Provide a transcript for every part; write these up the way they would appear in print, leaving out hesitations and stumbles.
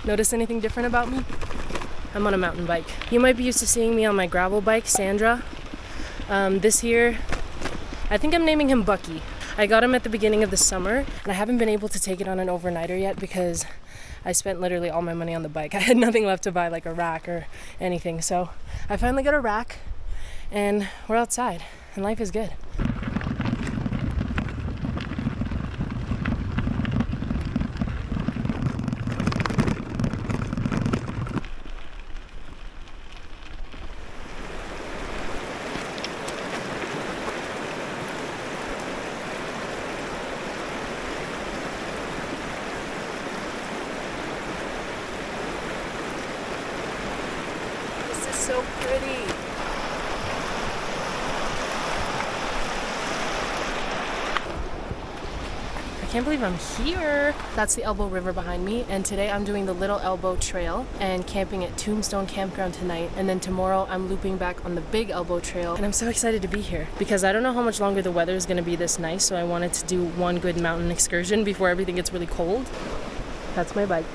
Notice anything different about me? I'm on a mountain bike. You might be used to seeing me on my gravel bike, Sandra. This year, I think I'm naming him Bucky. I got him at the beginning of the summer, and I haven't been able to take it on an overnighter yet because I spent literally all my money on the bike. I had nothing left to buy, like a rack or anything. So I finally got a rack, and we're outside, and life is good. So pretty. I can't believe I'm here. That's the Elbow River behind me, and today I'm doing the Little Elbow Trail and camping at Tombstone Campground tonight, and then tomorrow I'm looping back on the Big Elbow Trail, and I'm so excited to be here because I don't know how much longer the weather is going to be this nice, so I wanted to do one good mountain excursion before everything gets really cold. That's my bike.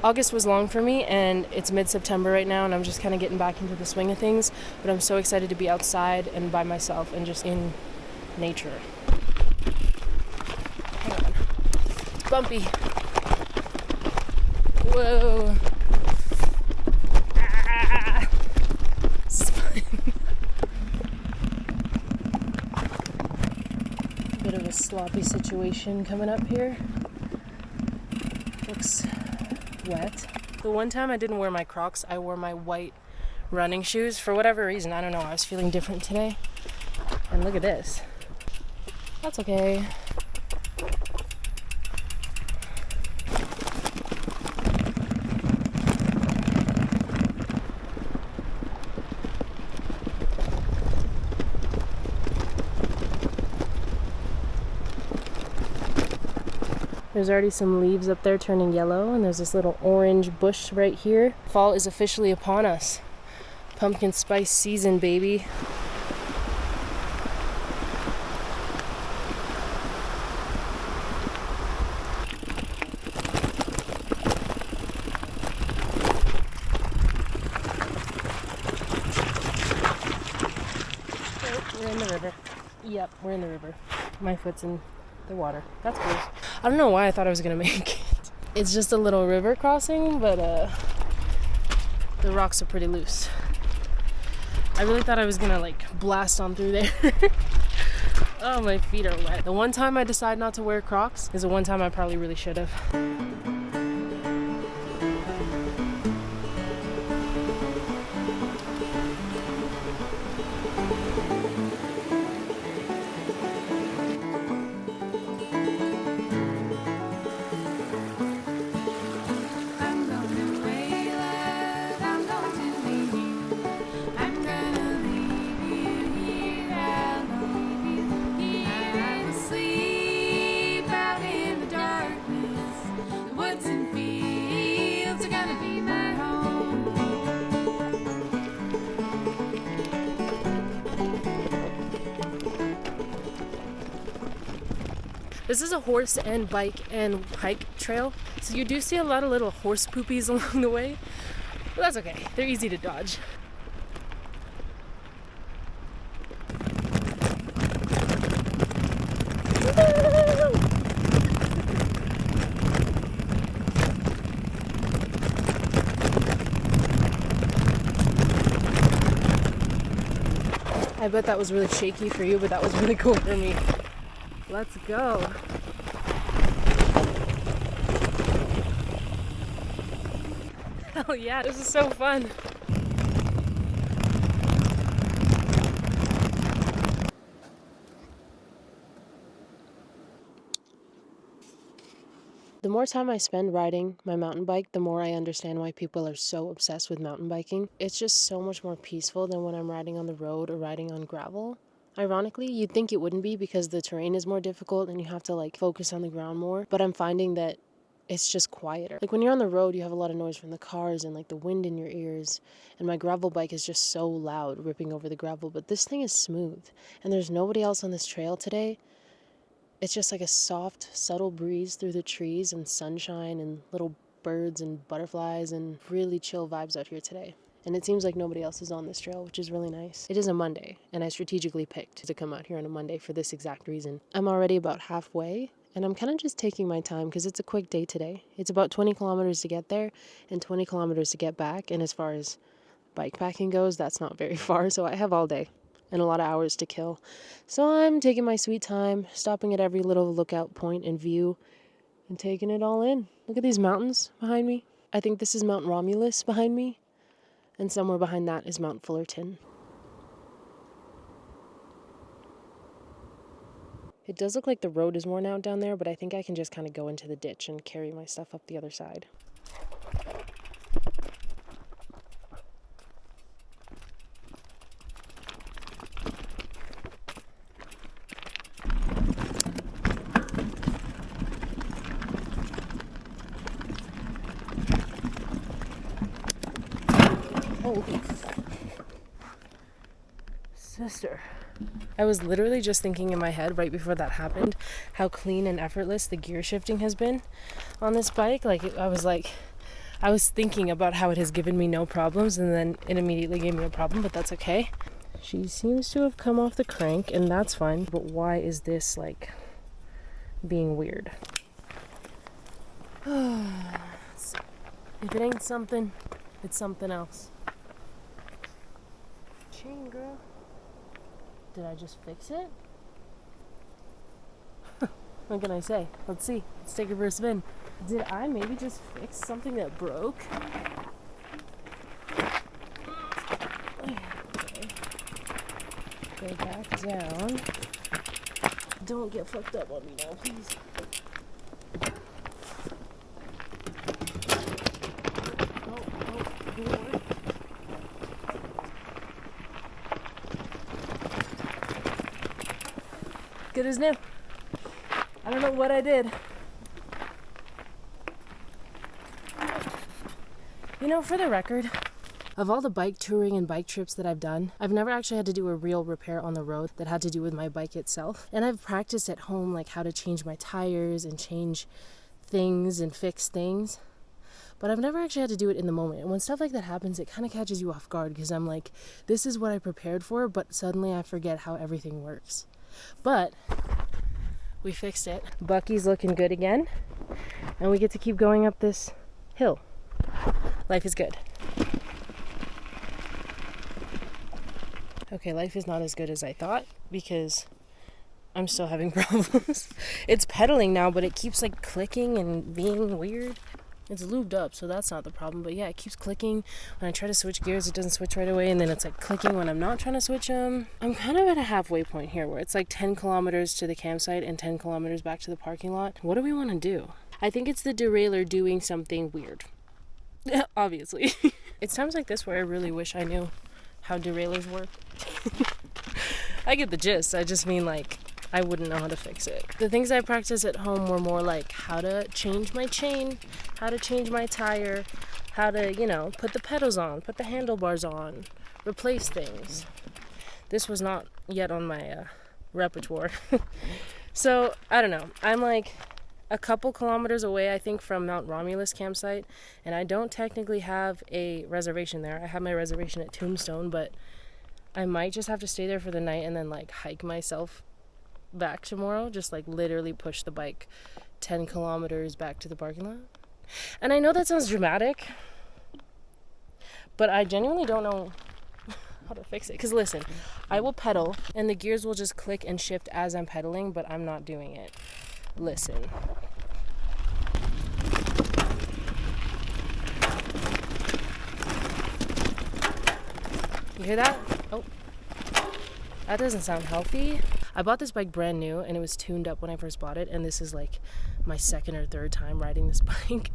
August was long for me, and it's mid-September right now, and I'm just kind of getting back into the swing of things, but I'm so excited to be outside and by myself and just in nature. Hang on. It's bumpy. Whoa. Ah. This is fun. Bit of a sloppy situation coming up here. Looks wet. The one time I didn't wear my Crocs, I wore my white running shoes for whatever reason. I don't know, I was feeling different today. And look at this. That's okay. There's already some leaves up there turning yellow, and there's this little orange bush right here. Fall is officially upon us. Pumpkin spice season, baby. Oh, we're in the river. Yep, we're in the river. My foot's in the water. That's cool. I don't know why I thought I was gonna make it. It's just a little river crossing, but the rocks are pretty loose. I really thought I was gonna like blast on through there. Oh, my feet are wet. The one time I decide not to wear Crocs is the one time I probably really should have. This is a horse and bike and hike trail, so you do see a lot of little horse poopies along the way, but that's okay. They're easy to dodge. I bet that was really shaky for you, but that was really cool for me. Let's go. Hell yeah, this is so fun. The more time I spend riding my mountain bike, the more I understand why people are so obsessed with mountain biking. It's just so much more peaceful than when I'm riding on the road or riding on gravel. Ironically, you'd think it wouldn't be because the terrain is more difficult and you have to like focus on the ground more, but I'm finding that it's just quieter. Like when you're on the road, you have a lot of noise from the cars and like the wind in your ears, and my gravel bike is just so loud ripping over the gravel, but this thing is smooth and there's nobody else on this trail today. It's just like a soft, subtle breeze through the trees and sunshine and little birds and butterflies and really chill vibes out here today. And it seems like nobody else is on this trail, which is really nice. It is a Monday, and I strategically picked to come out here on a Monday for this exact reason. I'm already about halfway, and I'm kind of just taking my time because it's a quick day today. It's about 20 kilometers to get there and 20 kilometers to get back. And as far as bike packing goes, that's not very far, so I have all day and a lot of hours to kill. So I'm taking my sweet time, stopping at every little lookout point and view and taking it all in. Look at these mountains behind me. I think this is Mount Romulus behind me, and somewhere behind that is Mount Fullerton. It does look like the road is worn out down there, but I think I can just kind of go into the ditch and carry my stuff up the other side. Oh, sister. I was literally just thinking in my head right before that happened how clean and effortless the gear shifting has been on this bike. I was thinking about how it has given me no problems, and then it immediately gave me a problem, but that's okay. She seems to have come off the crank, and that's fine, but why is this like being weird? If it ain't something, it's something else. Chain, girl. Did I just fix it? What can I say? Let's see. Let's take it for a spin. Did I maybe just fix something that broke? Okay. Go back down. Don't get fucked up on me now, please. Good as new. I don't know what I did. You know, for the record, of all the bike touring and bike trips that I've done, I've never actually had to do a real repair on the road that had to do with my bike itself. And I've practiced at home, like how to change my tires and change things and fix things. But I've never actually had to do it in the moment. And when stuff like that happens, it kind of catches you off guard because I'm like, this is what I prepared for, but suddenly I forget how everything works. But we fixed it. Bucky's looking good again, and we get to keep going up this hill. Life is good. Okay, life is not as good as I thought because I'm still having problems. It's pedaling now, but it keeps like clicking and being weird. It's lubed up, so that's not the problem. But yeah, it keeps clicking. When I try to switch gears, it doesn't switch right away. And then it's like clicking when I'm not trying to switch them. I'm kind of at a halfway point here where it's like 10 kilometers to the campsite and 10 kilometers back to the parking lot. What do we want to do? I think it's the derailleur doing something weird. Obviously. It's times like this where I really wish I knew how derailleurs work. I get the gist. I just mean like I wouldn't know how to fix it. The things I practiced at home were more like how to change my chain, how to change my tire, how to, put the pedals on, put the handlebars on, replace things. This was not yet on my repertoire. So, I don't know. I'm like a couple kilometers away, I think, from Mount Romulus campsite, and I don't technically have a reservation there. I have my reservation at Tombstone, but I might just have to stay there for the night and then like hike myself back tomorrow, just like literally push the bike 10 kilometers back to the parking lot. And I know that sounds dramatic, but I genuinely don't know how to fix it. Because listen, I will pedal and the gears will just click and shift as I'm pedaling, but I'm not doing it. Listen. You hear that? Oh, that doesn't sound healthy. I bought this bike brand new and it was tuned up when I first bought it, and this is like my second or third time riding this bike.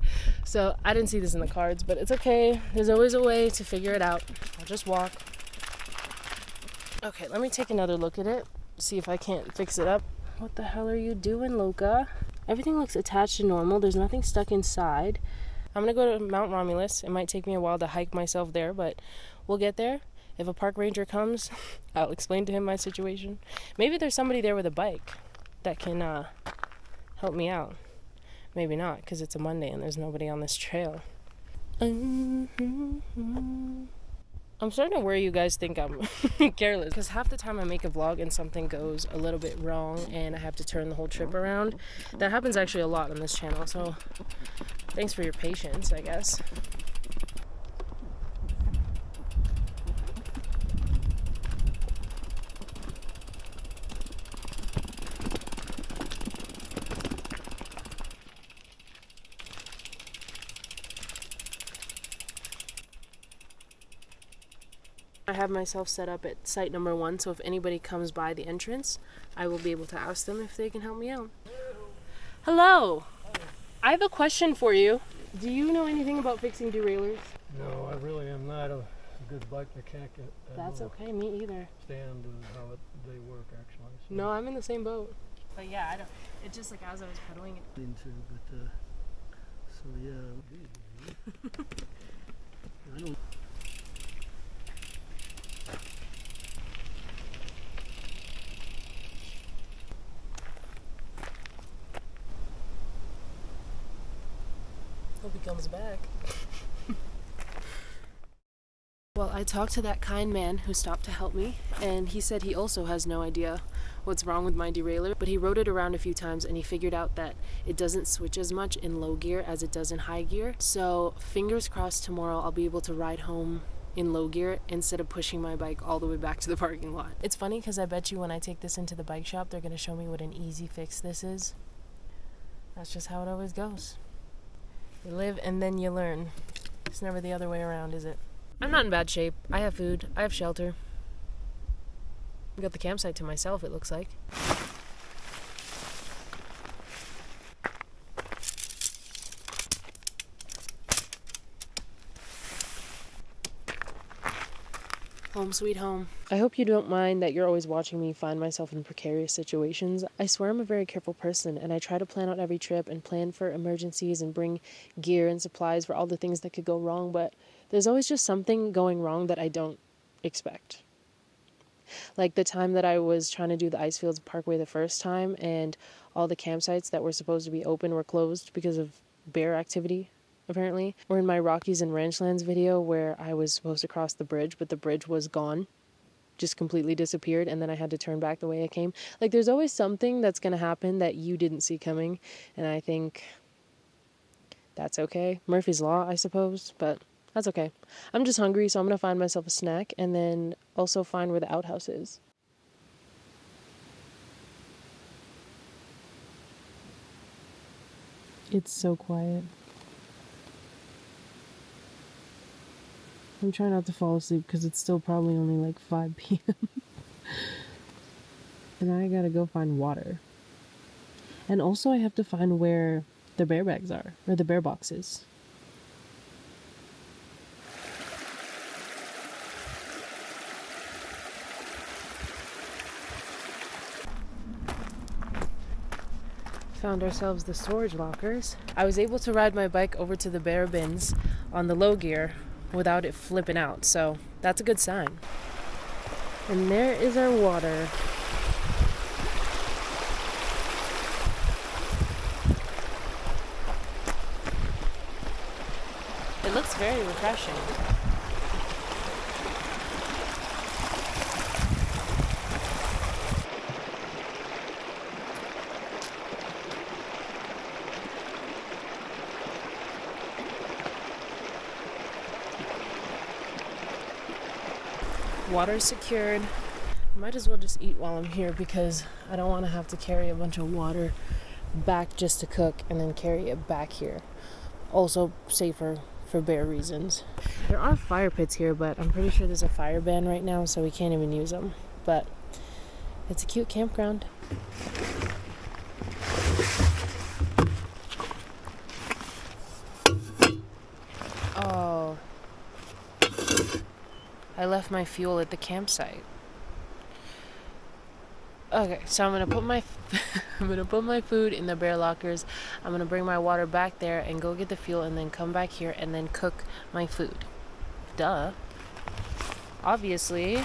So I didn't see this in the cards, but it's okay. There's always a way to figure it out. I'll just walk. Okay, let me take another look at it, see if I can't fix it up. What the hell are you doing, Luca? Everything looks attached to normal. There's nothing stuck inside. I'm gonna go to Mount Romulus. It might take me a while to hike myself there, but we'll get there. If a park ranger comes, I'll explain to him my situation. Maybe there's somebody there with a bike. that can help me out. Maybe not, because it's a Monday and there's nobody on this trail. I'm starting to worry you guys think I'm careless, because half the time I make a vlog and something goes a little bit wrong and I have to turn the whole trip around. That happens actually a lot on this channel, so thanks for your patience, I guess. I have myself set up at site number 1, so if anybody comes by the entrance, I will be able to ask them if they can help me out. Hello! I have a question for you. Do you know anything about fixing derailleurs? No, I really am not a good bike mechanic. That's okay, me either. Understand how they work actually. So. No, I'm in the same boat. But yeah, I don't. It's just like as I was pedaling it. So yeah. I don't. Hope he comes back. Well, I talked to that kind man who stopped to help me, and he said he also has no idea what's wrong with my derailleur, but he rode it around a few times and he figured out that it doesn't switch as much in low gear as it does in high gear. So fingers crossed tomorrow I'll be able to ride home in low gear instead of pushing my bike all the way back to the parking lot. It's funny because I bet you when I take this into the bike shop, they're going to show me what an easy fix this is. That's just how it always goes. You live and then you learn. It's never the other way around, is it? I'm not in bad shape. I have food. I have shelter. I got the campsite to myself, it looks like. Home sweet home. I hope you don't mind that you're always watching me find myself in precarious situations. I swear I'm a very careful person, and I try to plan out every trip and plan for emergencies and bring gear and supplies for all the things that could go wrong, but there's always just something going wrong that I don't expect. Like the time that I was trying to do the Icefields Parkway the first time, and all the campsites that were supposed to be open were closed because of bear activity, apparently. Or in my Rockies and Ranchlands video where I was supposed to cross the bridge, but the bridge was gone, just completely disappeared, and then I had to turn back the way I came. Like there's always something that's going to happen that you didn't see coming, and I think that's okay. Murphy's Law, I suppose, but that's okay. I'm just hungry, so I'm going to find myself a snack and then also find where the outhouse is. It's so quiet. I'm trying not to fall asleep because it's still probably only like 5 p.m. And I gotta go find water. And also I have to find where the bear bags are, or the bear boxes. Found ourselves the storage lockers. I was able to ride my bike over to the bear bins on the low gear without it flipping out, so that's a good sign. And there is our water. It looks very refreshing. Water secured. Might as well just eat while I'm here because I don't want to have to carry a bunch of water back just to cook and then carry it back here. Also safer for bear reasons. There are fire pits here, but I'm pretty sure there's a fire ban right now, so we can't even use them. But it's a cute campground. Oh, I left my fuel at the campsite. Okay, so I'm gonna put my food in the bear lockers. I'm gonna bring my water back there and go get the fuel and then come back here and then cook my food. Duh. Obviously.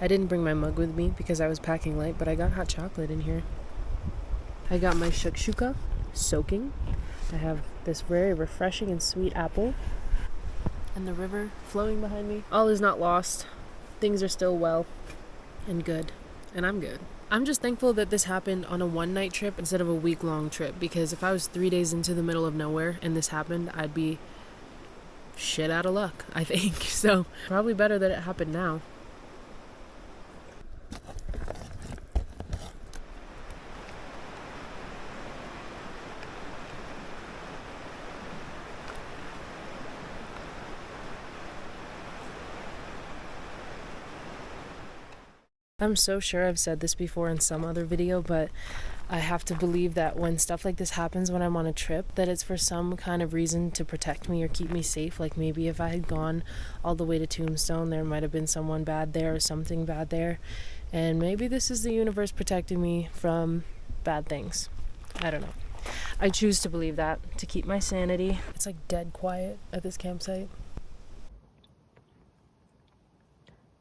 I didn't bring my mug with me because I was packing light, but I got hot chocolate in here. I got my shakshuka soaking. I have this very refreshing and sweet apple. And the river flowing behind me. All is not lost. Things are still well and good. And I'm good. I'm just thankful that this happened on a one-night trip instead of a week-long trip, because if I was 3 days into the middle of nowhere and this happened, I'd be shit out of luck, I think. So probably better that it happened now. I'm so sure I've said this before in some other video, but I have to believe that when stuff like this happens when I'm on a trip, that it's for some kind of reason to protect me or keep me safe. Like maybe if I had gone all the way to Tombstone, there might have been someone bad there or something bad there. And maybe this is the universe protecting me from bad things. I don't know. I choose to believe that, to keep my sanity. It's like dead quiet at this campsite.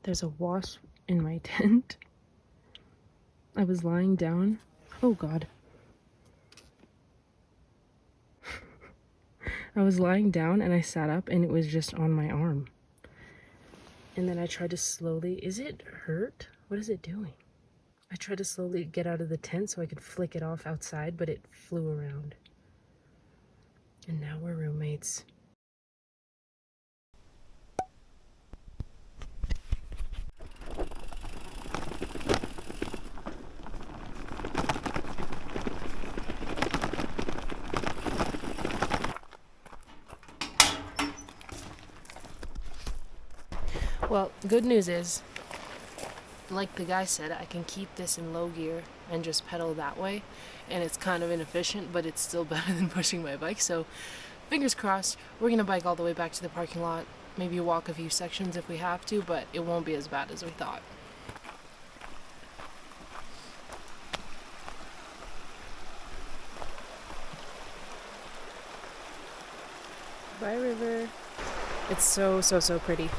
There's a wasp in my tent. I was lying down. Oh God. I was lying down and I sat up and it was just on my arm. And then I tried to slowly, is it hurt? What is it doing? I tried to slowly get out of the tent so I could flick it off outside, but it flew around. And now we're roommates. Well, good news is, like the guy said, I can keep this in low gear and just pedal that way, and it's kind of inefficient, but it's still better than pushing my bike. So fingers crossed, we're gonna bike all the way back to the parking lot, maybe walk a few sections if we have to, but it won't be as bad as we thought. Bye, river. It's so pretty.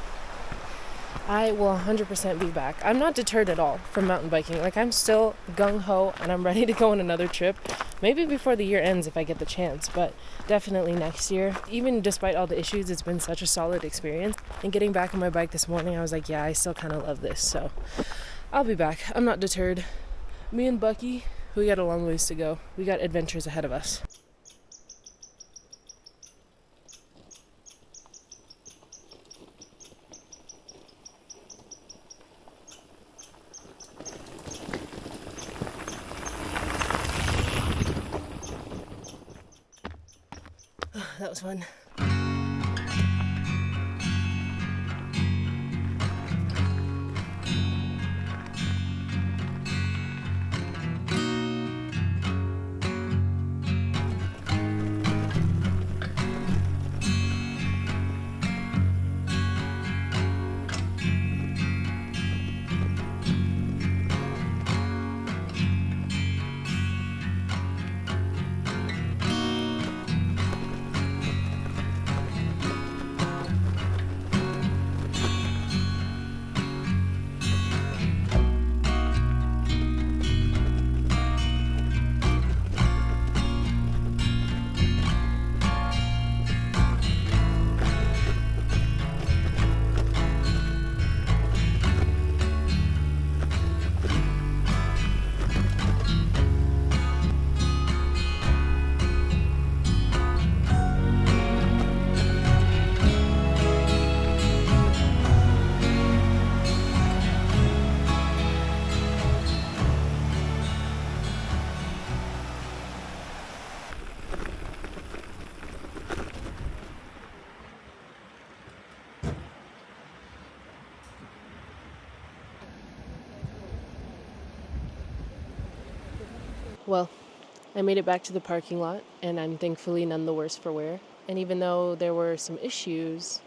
I will 100% be back. I'm not deterred at all from mountain biking. Like, I'm still gung-ho and I'm ready to go on another trip. Maybe before the year ends if I get the chance, but definitely next year. Even despite all the issues, it's been such a solid experience. And getting back on my bike this morning, I was like, yeah, I still kind of love this. So I'll be back. I'm not deterred. Me and Bucky, we got a long ways to go. We got adventures ahead of us. That was fun. Well, I made it back to the parking lot, and I'm thankfully none the worse for wear. And even though there were some issues,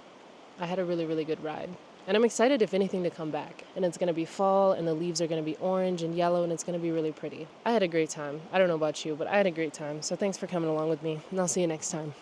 I had a really good ride. And I'm excited, if anything, to come back. And it's going to be fall, and the leaves are going to be orange and yellow, and it's going to be really pretty. I had a great time. I don't know about you, but I had a great time. So thanks for coming along with me, and I'll see you next time.